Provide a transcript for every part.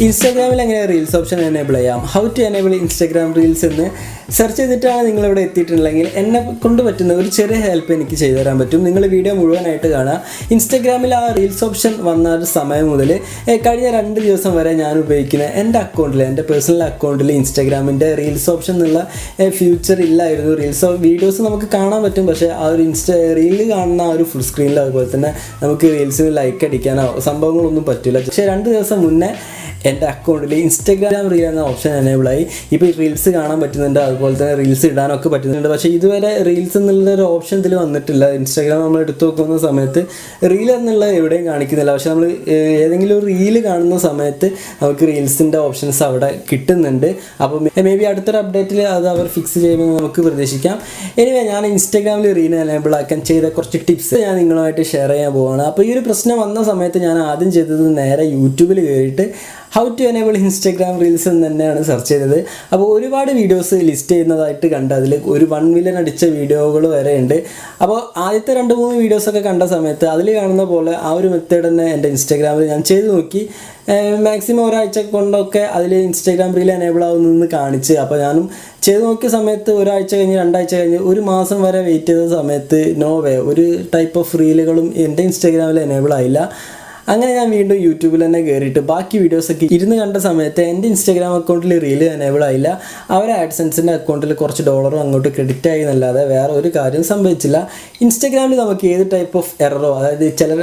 ഇൻസ്റ്റാഗ്രാമിൽ എങ്ങനെ reels option enable ചെയ്യാം, how to enable Instagram reels എന്ന് സെർച്ച് ചെയ്തിട്ടാണ് നിങ്ങളിവിടെ എത്തിയിട്ടുണ്ടെങ്കിൽ എന്നെ കൊണ്ട് പറ്റുന്ന ഒരു ചെറിയ ഹെൽപ്പ് എനിക്ക് ചെയ്തു തരാൻ പറ്റും. നിങ്ങൾ വീഡിയോ മുഴുവനായിട്ട് കാണുക. ഇൻസ്റ്റാഗ്രാമിൽ ആ റീൽസ് ഓപ്ഷൻ വന്ന ഒരു സമയം മുതൽ കഴിഞ്ഞ 2 ദിവസം വരെ ഞാൻ ഉപയോഗിക്കുന്ന എൻ്റെ അക്കൗണ്ടിൽ, എൻ്റെ പേഴ്സണൽ അക്കൗണ്ടിൽ ഇൻസ്റ്റാഗ്രാമിൻ്റെ റീൽസ് ഓപ്ഷൻ എന്നുള്ള ഫ്യൂച്ചർ ഇല്ലായിരുന്നു. വീഡിയോസ് നമുക്ക് കാണാൻ പറ്റും, പക്ഷേ ആ ഒരു റീലിൽ കാണുന്ന ആ ഒരു ഫുൾ സ്ക്രീനിൽ അതുപോലെ തന്നെ നമുക്ക് റീൽസിന് ലൈക്ക് അടിക്കാനോ സംഭവങ്ങളൊന്നും പറ്റില്ല. പക്ഷേ 2 ദിവസം മുന്നേ എൻ്റെ അക്കൗണ്ടിൽ ഇൻസ്റ്റാഗ്രാം റീൽ എന്ന ഓപ്ഷൻ എനേബിളായി. ഇപ്പോൾ ഈ റീൽസ് കാണാൻ പറ്റുന്നുണ്ട്, അതുപോലെ തന്നെ റീൽസ് ഇടാനൊക്കെ പറ്റുന്നുണ്ട്. പക്ഷേ ഇതുവരെ റീൽസ് എന്നുള്ളൊരു ഓപ്ഷൻ ഇതിൽ വന്നിട്ടില്ല. ഇൻസ്റ്റാഗ്രാം നമ്മൾ എടുത്തു നോക്കുന്ന സമയത്ത് റീൽ എന്നുള്ള എവിടെയും കാണിക്കുന്നില്ല. പക്ഷേ നമ്മൾ ഏതെങ്കിലും ഒരു റീല് കാണുന്ന സമയത്ത് നമുക്ക് റീൽസിൻ്റെ ഓപ്ഷൻസ് അവിടെ കിട്ടുന്നുണ്ട്. അപ്പോൾ മേ ബി അടുത്തൊരു അപ്ഡേറ്റിൽ അത് അവർ ഫിക്സ് ചെയ്യുമെന്ന് നമുക്ക് പ്രതീക്ഷിക്കാം. എനിവേ, ഞാൻ ഇൻസ്റ്റാഗ്രാമിൽ റീൽ എനേബിൾ ആക്കാൻ ചെയ്ത കുറച്ച് ടിപ്സ് ഞാൻ നിങ്ങളുമായിട്ട് ഷെയർ ചെയ്യാൻ പോവുകയാണ്. അപ്പോൾ ഈ ഒരു പ്രശ്നം വന്ന സമയത്ത് ഞാൻ ആദ്യം ചെയ്തത് നേരെ യൂട്യൂബിൽ കയറിയിട്ട് how to enable Instagram reels എന്ന് തന്നെയാണ് സെർച്ച് ചെയ്തത്. അപ്പോൾ ഒരുപാട് വീഡിയോസ് ലിസ്റ്റ് ചെയ്യുന്നതായിട്ട് കണ്ട് അതിൽ ഒരു 1 മില്യൺ അടിച്ച വീഡിയോകൾ വരെ ഉണ്ട്. അപ്പോൾ ആദ്യത്തെ 2-3 വീഡിയോസൊക്കെ കണ്ട സമയത്ത് അതിൽ കാണുന്ന പോലെ ആ ഒരു മെത്തേഡ് തന്നെ എൻ്റെ ഇൻസ്റ്റാഗ്രാമിൽ ഞാൻ ചെയ്ത് നോക്കി. മാക്സിമം ഒരാഴ്ച കൊണ്ടൊക്കെ അതിൽ ഇൻസ്റ്റാഗ്രാം റീൽ എനേബിൾ ആവുന്നതെന്ന് കാണിച്ച്. അപ്പോൾ ഞാനും ചെയ്ത് നോക്കിയ സമയത്ത് ഒരാഴ്ച കഴിഞ്ഞ് 2 ആഴ്ച കഴിഞ്ഞ് 1 മാസം വരെ വെയിറ്റ് ചെയ്ത സമയത്ത് ഒരു ടൈപ്പ് ഓഫ് റീലുകളും എൻ്റെ ഇൻസ്റ്റാഗ്രാമിൽ എനേബിൾ ആയില്ല. അങ്ങനെ ഞാൻ വീണ്ടും യൂട്യൂബിൽ തന്നെ കയറിയിട്ട് ബാക്കി വീഡിയോസൊക്കെ ഇരുന്ന് കണ്ട സമയത്ത് എൻ്റെ ഇൻസ്റ്റാഗ്രാം അക്കൗണ്ടിൽ റീല് എനേബിൾ ആയില്ല. അവർ ആഡ്സെൻസിൻ്റെ അക്കൗണ്ടിൽ കുറച്ച് ഡോളറും അങ്ങോട്ട് ക്രെഡിറ്റ് ആയി എന്നല്ലാതെ വേറെ ഒരു കാര്യം സംഭവിച്ചില്ല. ഇൻസ്റ്റാഗ്രാമിൽ നമുക്ക് ഏത് ടൈപ്പ് ഓഫ് എററോ, അതായത് ചില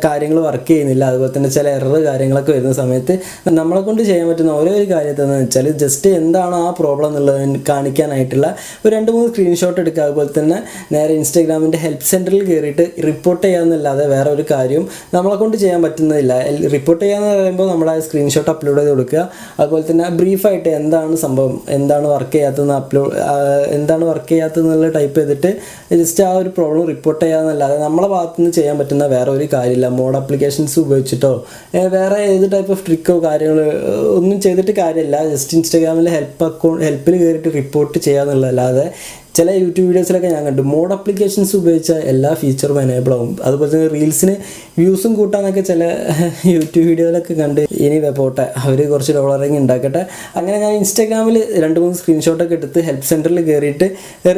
കാര്യങ്ങൾ വർക്ക് ചെയ്യുന്നില്ല, അതുപോലെ തന്നെ ചില എറർ കാര്യങ്ങളൊക്കെ വരുന്ന സമയത്ത് നമ്മളെ കൊണ്ട് ചെയ്യാൻ പറ്റുന്ന ഓരോ ഒരു കാര്യത്തെന്ന് വെച്ചാൽ ജസ്റ്റ് എന്താണ് ആ പ്രോബ്ലം എന്നുള്ളത് കാണിക്കാനായിട്ടുള്ള ഒരു 2-3 സ്ക്രീൻഷോട്ട് എടുക്കുക. അതുപോലെ തന്നെ നേരെ ഇൻസ്റ്റാഗ്രാമിൻ്റെ ഹെൽപ്പ് സെൻറ്ററിൽ കയറിയിട്ട് റിപ്പോർട്ട് ചെയ്യാമെന്നല്ലാതെ വേറെ ഒരു കാര്യവും നമ്മളെ കൊണ്ട് ചെയ്യാൻ പറ്റുന്നതില്ല. റിപ്പോർട്ട് ചെയ്യാന്ന് പറയുമ്പോൾ നമ്മൾ ആ സ്ക്രീൻഷോട്ട് അപ്ലോഡ് ചെയ്ത് കൊടുക്കുക. അതുപോലെ തന്നെ ബ്രീഫായിട്ട് എന്താണ് സംഭവം, എന്താണ് വർക്ക് ചെയ്യാത്തതെന്നുള്ള ടൈപ്പ് ചെയ്തിട്ട് ജസ്റ്റ് ആ ഒരു പ്രോബ്ലം റിപ്പോർട്ട് ചെയ്യാമെന്നല്ലാതെ നമ്മളെ ഭാഗത്തുനിന്ന് ചെയ്യാൻ പറ്റുന്ന വേറെ ഒരു കാര്യമില്ല. മോഡ് ആപ്ലിക്കേഷൻസ് ഉപയോഗിച്ചിട്ടോ വേറെ ഏത് ടൈപ്പ് ഓഫ് ട്രിക്കോ കാര്യങ്ങൾ ഒന്നും ചെയ്തിട്ട് കാര്യമില്ല. ജസ്റ്റ് ഇൻസ്റ്റാഗ്രാമിൽ ഹെൽപ്പിൽ കയറിയിട്ട് റിപ്പോർട്ട് ചെയ്യാമെന്നുള്ളതല്ലാതെ ചില യൂട്യൂബ് വീഡിയോസിലൊക്കെ ഞാൻ കണ്ടു മോഡ് ആപ്ലിക്കേഷൻസ് ഉപയോഗിച്ച എല്ലാ ഫീച്ചറും എനേബിൾ ആവും. അതുപോലെ തന്നെ റീൽസിന് വ്യൂസും കൂട്ടാനൊക്കെ ചില യൂട്യൂബ് വീഡിയോയിലൊക്കെ കണ്ട് ഇനി പോട്ടെ, അവർ കുറച്ച് ഡോളറിങ് ഉണ്ടാക്കട്ടെ. അങ്ങനെ ഞാൻ ഇൻസ്റ്റാഗ്രാമിൽ 2-3 സ്ക്രീൻഷോട്ടൊക്കെ എടുത്ത് ഹെൽപ്പ് സെൻറ്ററിൽ കയറിയിട്ട്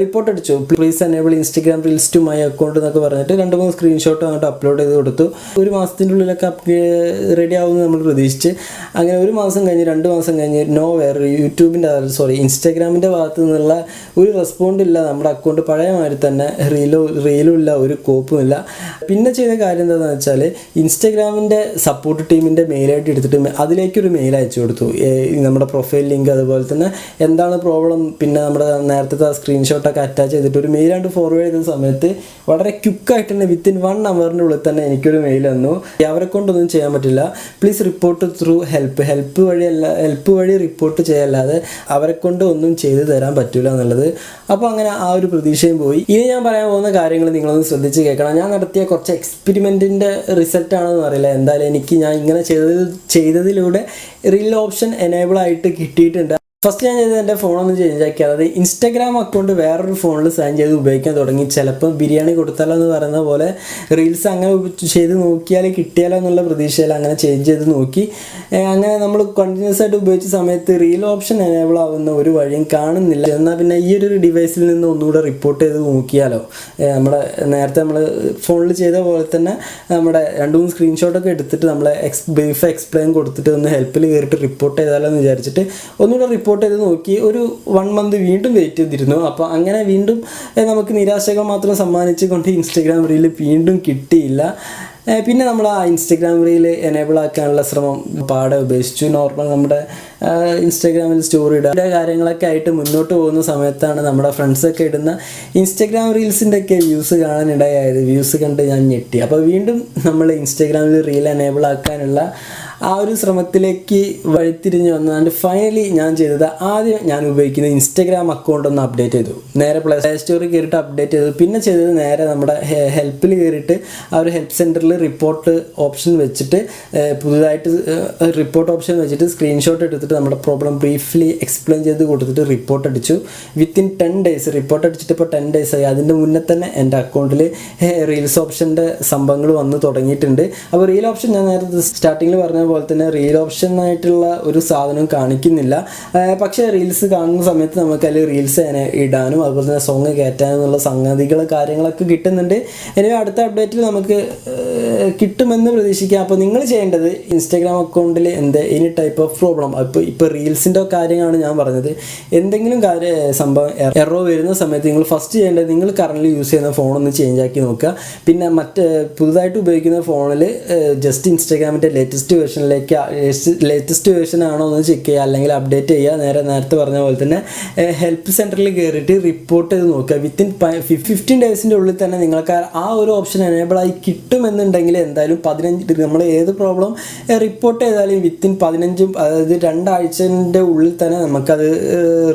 റിപ്പോർട്ട് അടിച്ചു. Please enable Instagram reels to my account എന്നൊക്കെ പറഞ്ഞിട്ട് 2-3 സ്ക്രീൻഷോട്ട് അങ്ങോട്ട് അപ്ലോഡ് ചെയ്ത് കൊടുത്തു. 1 മാസത്തിൻ്റെ ഉള്ളിലൊക്കെ റെഡി ആവുമെന്ന് നമ്മൾ പ്രതീക്ഷിച്ച്. അങ്ങനെ 1 മാസം കഴിഞ്ഞ് 2 മാസം കഴിഞ്ഞ് ഇൻസ്റ്റാഗ്രാമിൻ്റെ ഭാഗത്തു നിന്നുള്ള ഒരു റെസ്പോണ്ട് ഇല്ല. നമ്മുടെ അക്കൗണ്ട് പഴയ മാതിരി തന്നെ റീലും ഇല്ല, ഒരു കോപ്പും ഇല്ല. പിന്നെ ചെയ്ത കാര്യം എന്താണെന്ന് വെച്ചാൽ ഇൻസ്റ്റാഗ്രാമിൻ്റെ സപ്പോർട്ട് ടീമിൻ്റെ മെയിൽ ഐ ഡി എടുത്തിട്ട് അതിലേക്കൊരു മെയിൽ അയച്ചു കൊടുത്തു. നമ്മുടെ പ്രൊഫൈൽ ലിങ്ക്, അതുപോലെ തന്നെ എന്താണ് പ്രോബ്ലം, പിന്നെ നമ്മുടെ നേരത്തെ സ്ക്രീൻഷോട്ടൊക്കെ അറ്റാച്ച് ചെയ്തിട്ട് ഒരു മെയിലായിട്ട് ഫോർവേഡ് ചെയ്ത സമയത്ത് വളരെ ക്വിക്കായിട്ട് തന്നെ വിത്തിൻ 1 അവറിൻ്റെ ഉള്ളിൽ തന്നെ എനിക്കൊരു മെയിൽ വന്നു. അവരെ കൊണ്ടൊന്നും ചെയ്യാൻ പറ്റില്ല, പ്ലീസ് റിപ്പോർട്ട് ത്രൂ ഹെൽപ്പ് വഴി റിപ്പോർട്ട് ചെയ്യല്ലാതെ അവരെ കൊണ്ട് ഒന്നും ചെയ്തു തരാൻ പറ്റില്ല എന്നുള്ളത്. അപ്പോൾ അങ്ങനെ ആ ഒരു പ്രതീക്ഷയും പോയി. ഇനി ഞാൻ പറയാൻ പോകുന്ന കാര്യങ്ങൾ നിങ്ങളൊന്ന് ശ്രദ്ധിച്ച് കേൾക്കണം. ഞാൻ നടത്തിയ കുറച്ച് എക്സ്പെരിമെൻറ്റിൻ്റെ റിസൾട്ടാണെന്ന് അറിയില്ല. എന്തായാലും എനിക്ക് ഞാൻ ഇങ്ങനെ ചെയ്തതിലൂടെ റീൽ ഓപ്ഷൻ എനേബിൾ ആയിട്ട് കിട്ടിയിട്ടുണ്ട്. ഫസ്റ്റ് ഞാൻ ചെയ്തത് എൻ്റെ ഫോണൊന്ന് ചേഞ്ച് ആക്കി, അതായത് ഇൻസ്റ്റാഗ്രാം അക്കൗണ്ട് വേറൊരു ഫോണിൽ സൈൻ ചെയ്ത് ഉപയോഗിക്കാൻ തുടങ്ങി. ചിലപ്പോൾ ബിരിയാണി കൊടുത്താലോ എന്ന് പറയുന്ന പോലെ റീൽസ് അങ്ങനെ ചെയ്ത് നോക്കിയാൽ കിട്ടിയാലോ എന്നുള്ള പ്രതീക്ഷയിൽ അങ്ങനെ ചേഞ്ച് ചെയ്ത് നോക്കി. അങ്ങനെ നമ്മൾ കണ്ടിന്യൂസ് ആയിട്ട് ഉപയോഗിച്ച സമയത്ത് റീൽ ഓപ്ഷൻ എനേബിൾ ആവുന്ന ഒരു വഴിയും കാണുന്നില്ല. എന്നാൽ പിന്നെ ഈ ഒരു ഡിവൈസിൽ നിന്ന് ഒന്നുകൂടെ റിപ്പോർട്ട് ചെയ്ത് നോക്കിയാലോ, നേരത്തെ നമ്മൾ ഫോണിൽ ചെയ്ത പോലെ തന്നെ നമ്മുടെ 2-3 സ്ക്രീൻഷോട്ടൊക്കെ എടുത്തിട്ട് നമ്മൾ ബ്രീഫ് എക്സ്പ്ലെയിൻ കൊടുത്തിട്ട് ഒന്ന് ഹെൽപ്പിൽ കയറിയിട്ട് റിപ്പോർട്ട് ചെയ്താലോ എന്ന് വിചാരിച്ചിട്ട് ഒന്നുകൂടെ റിപ്പോർട്ട് ചെയ്ത് നോക്കി. ഒരു 1 മന്ത് വീണ്ടും വെയിറ്റ് ചെയ്തിരുന്നു. അപ്പോൾ അങ്ങനെ വീണ്ടും നമുക്ക് നിരാശകൾ മാത്രം സമ്മാനിച്ച് കൊണ്ട് ഇൻസ്റ്റാഗ്രാം റീൽ വീണ്ടും കിട്ടിയില്ല. പിന്നെ നമ്മൾ ആ ഇൻസ്റ്റാഗ്രാം റീൽ എനേബിൾ ആക്കാനുള്ള ശ്രമം പാടെ ഉപേക്ഷിച്ചു. നോർമൽ നമ്മുടെ ഇൻസ്റ്റാഗ്രാമിൽ സ്റ്റോറി ഇടുക കാര്യങ്ങളൊക്കെ ആയിട്ട് മുന്നോട്ട് പോകുന്ന സമയത്താണ് നമ്മുടെ ഫ്രണ്ട്സൊക്കെ ഇടുന്ന ഇൻസ്റ്റാഗ്രാം റീൽസിൻ്റെയൊക്കെ വ്യൂസ് കാണാനിടയായത്. വ്യൂസ് കണ്ട് ഞാൻ ഞെട്ടി. അപ്പോൾ വീണ്ടും നമ്മൾ ഇൻസ്റ്റാഗ്രാമിൽ റീൽ എനേബിൾ ആക്കാനുള്ള ആ ഒരു ശ്രമത്തിലേക്ക് വഴിത്തിരിഞ്ഞ് വന്നു. ആൻഡ് ഫൈനലി ഞാൻ ചെയ്തത് ആദ്യം ഞാൻ ഉപയോഗിക്കുന്ന ഇൻസ്റ്റാഗ്രാം അക്കൗണ്ട് ഒന്ന് അപ്ഡേറ്റ് ചെയ്തു. നേരെ പ്ലേ സ്റ്റോറിൽ കയറിയിട്ട് അപ്ഡേറ്റ് ചെയ്തു. പിന്നെ ചെയ്തത് നേരെ നമ്മുടെ ഹെൽപ്പിൽ കയറിയിട്ട് ആ ഒരു ഹെൽപ്പ് സെൻറ്ററിൽ റിപ്പോർട്ട് ഓപ്ഷൻ വെച്ചിട്ട് പുതുതായിട്ട് റിപ്പോർട്ട് ഓപ്ഷൻ വെച്ചിട്ട് സ്ക്രീൻഷോട്ട് എടുത്തിട്ട് നമ്മുടെ പ്രോബ്ലം ബ്രീഫ്ലി എക്സ്പ്ലെയിൻ ചെയ്ത് കൊടുത്തിട്ട് റിപ്പോർട്ട് അടിച്ചു. വിത്തിൻ 10 days റിപ്പോർട്ട് അടിച്ചിട്ട് ഇപ്പോൾ 10 days ആയി. അതിൻ്റെ മുന്നേ തന്നെ എൻ്റെ അക്കൗണ്ടിൽ റീൽസ് ഓപ്ഷൻ്റെ സംഭവങ്ങൾ വന്ന് തുടങ്ങിയിട്ടുണ്ട്. അപ്പോൾ റീൽ ഓപ്ഷൻ ഞാൻ നേരത്തെ സ്റ്റാർട്ടിങ്ങിൽ പറഞ്ഞ പോലെ തന്നെ റീൽ ഓപ്ഷൻ ആയിട്ടുള്ള ഒരു സാധനം കാണിക്കുന്നില്ല. പക്ഷേ റീൽസ് കാണുന്ന സമയത്ത് നമുക്ക് അതിൽ റീൽസ് ഇടാനും അതുപോലെ തന്നെ സോങ് കയറ്റാനും എന്നുള്ള സംഗതികൾ കാര്യങ്ങളൊക്കെ കിട്ടുന്നുണ്ട്. ഇനി അടുത്ത അപ്ഡേറ്റിൽ നമുക്ക് കിട്ടുമെന്ന് പ്രതീക്ഷിക്കാം. അപ്പോൾ നിങ്ങൾ ചെയ്യേണ്ടത് ഇൻസ്റ്റാഗ്രാം അക്കൗണ്ടിൽ എനി ടൈപ്പ് ഓഫ് പ്രോബ്ലം, ഇപ്പോൾ റീൽസിൻ്റെ കാര്യമാണ് ഞാൻ പറഞ്ഞത്, എന്തെങ്കിലും സംഭവം എറർ വരുന്ന സമയത്ത് നിങ്ങൾ ഫസ്റ്റ് ചെയ്യേണ്ടത് നിങ്ങൾ കറൻ്റ് യൂസ് ചെയ്യുന്ന ഫോണൊന്ന് ചേഞ്ച് ആക്കി നോക്കുക. പിന്നെ പുതുതായിട്ട് ഉപയോഗിക്കുന്ന ഫോണിൽ ജസ്റ്റ് ഇൻസ്റ്റാഗ്രാമിൻ്റെ ലേറ്റസ്റ്റ് വേർഷൻ ആണോ എന്ന് ചെക്ക് ചെയ്യുക, അല്ലെങ്കിൽ അപ്ഡേറ്റ് ചെയ്യുക. നേരത്തെ പറഞ്ഞ പോലെ തന്നെ ഹെൽപ്പ് സെൻറ്ററിൽ കയറിയിട്ട് റിപ്പോർട്ട് ചെയ്ത് നോക്കുക. വിത്തിൻ 15 ഡേയ്സിൻ്റെ ഉള്ളിൽ തന്നെ നിങ്ങൾക്ക് ആ ഒരു ഓപ്ഷൻ എനേബിൾ ആയി കിട്ടുമെന്നുണ്ടെങ്കിൽ എന്തായാലും 15 നമ്മൾ ഏത് പ്രോബ്ലം റിപ്പോർട്ട് ചെയ്താലും വിത്തിൻ 15, അതായത് 2 ആഴ്ചൻ്റെ ഉള്ളിൽ തന്നെ നമുക്കത്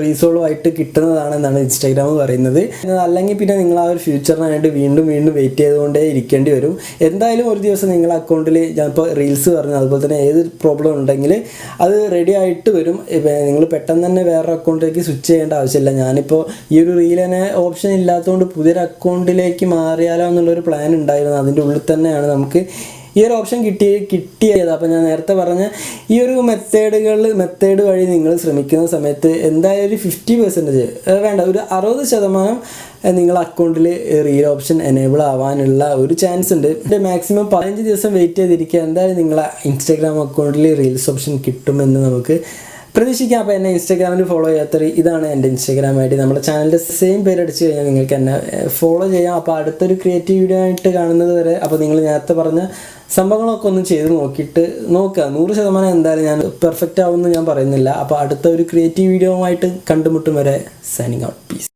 റീസോൾവ് ആയിട്ട് കിട്ടുന്നതാണെന്നാണ് ഇൻസ്റ്റാഗ്രാം പറയുന്നത്. അല്ലെങ്കിൽ പിന്നെ നിങ്ങൾ ആ ഒരു ഫ്യൂച്ചറിനായിട്ട് വീണ്ടും വെയിറ്റ് ചെയ്തുകൊണ്ടേ ഇരിക്കേണ്ടി വരും. എന്തായാലും ഒരു ദിവസം നിങ്ങളുടെ അക്കൗണ്ടിൽ ഞാനിപ്പോൾ റീൽസ് പറഞ്ഞു അതുപോലെ തന്നെ ഏത് പ്രോബ്ലം ഉണ്ടെങ്കിൽ അത് റെഡി ആയിട്ട് വരും. നിങ്ങൾ പെട്ടെന്ന് തന്നെ വേറെ അക്കൗണ്ടിലേക്ക് സ്വിച്ച് ചെയ്യേണ്ട ആവശ്യമില്ല. ഞാനിപ്പോൾ ഈ ഒരു റീലിനെ ഓപ്ഷൻ ഇല്ലാത്തതുകൊണ്ട് പുതിയൊരു അക്കൗണ്ടിലേക്ക് മാറിയാലോ എന്നുള്ളൊരു പ്ലാൻ ഉണ്ടായിരുന്നു. അതിൻ്റെ ഉള്ളിൽ തന്നെയാണ് നമുക്ക് ഈ ഒരു ഓപ്ഷൻ കിട്ടിയത്. അപ്പോൾ ഞാൻ നേരത്തെ പറഞ്ഞ ഈ ഒരു മെത്തേഡ് വഴി നിങ്ങൾ ശ്രമിക്കുന്ന സമയത്ത് എന്തായാലും ഒരു 50% വേണ്ട, ഒരു 60% നിങ്ങളുടെ അക്കൗണ്ടിൽ റീൽ ഓപ്ഷൻ എനേബിൾ ആവാനുള്ള ഒരു ചാൻസ് ഉണ്ട്. മാക്സിമം 15 ദിവസം വെയിറ്റ് ചെയ്തിരിക്കുക. എന്തായാലും നിങ്ങളെ ഇൻസ്റ്റാഗ്രാം അക്കൗണ്ടിൽ റീൽസ് ഓപ്ഷൻ കിട്ടുമെന്ന് നമുക്ക് പ്രതീക്ഷിക്കാം. അപ്പോൾ എന്നെ ഇൻസ്റ്റാഗ്രാമിൽ ഫോളോ ചെയ്യാത്തവർ, ഇതാണ് എൻ്റെ ഇൻസ്റ്റാഗ്രാം ഐ ഡി. നമ്മുടെ ചാനലിൻ്റെ സെയിം പേര് അടിച്ച് കഴിഞ്ഞാൽ നിങ്ങൾക്ക് എന്നെ ഫോളോ ചെയ്യാം. അപ്പോൾ അടുത്തൊരു ക്രിയേറ്റീവ് വീഡിയോ ആയിട്ട് കാണുന്നത് വരെ, അപ്പോൾ നിങ്ങൾ നേരത്തെ പറഞ്ഞ സംഭവങ്ങളൊക്കെ ഒന്ന് ചെയ്ത് നോക്കിയിട്ട് നോക്കുക. 100% എന്തായാലും ഞാൻ പെർഫെക്റ്റ് ആവുമെന്ന് ഞാൻ പറയുന്നില്ല. അപ്പോൾ അടുത്ത ഒരു ക്രിയേറ്റീവ് വീഡിയോ ആയിട്ട് കണ്ടുമുട്ടും വരെ സൈനിങ് ഔട്ട്. പീസ്.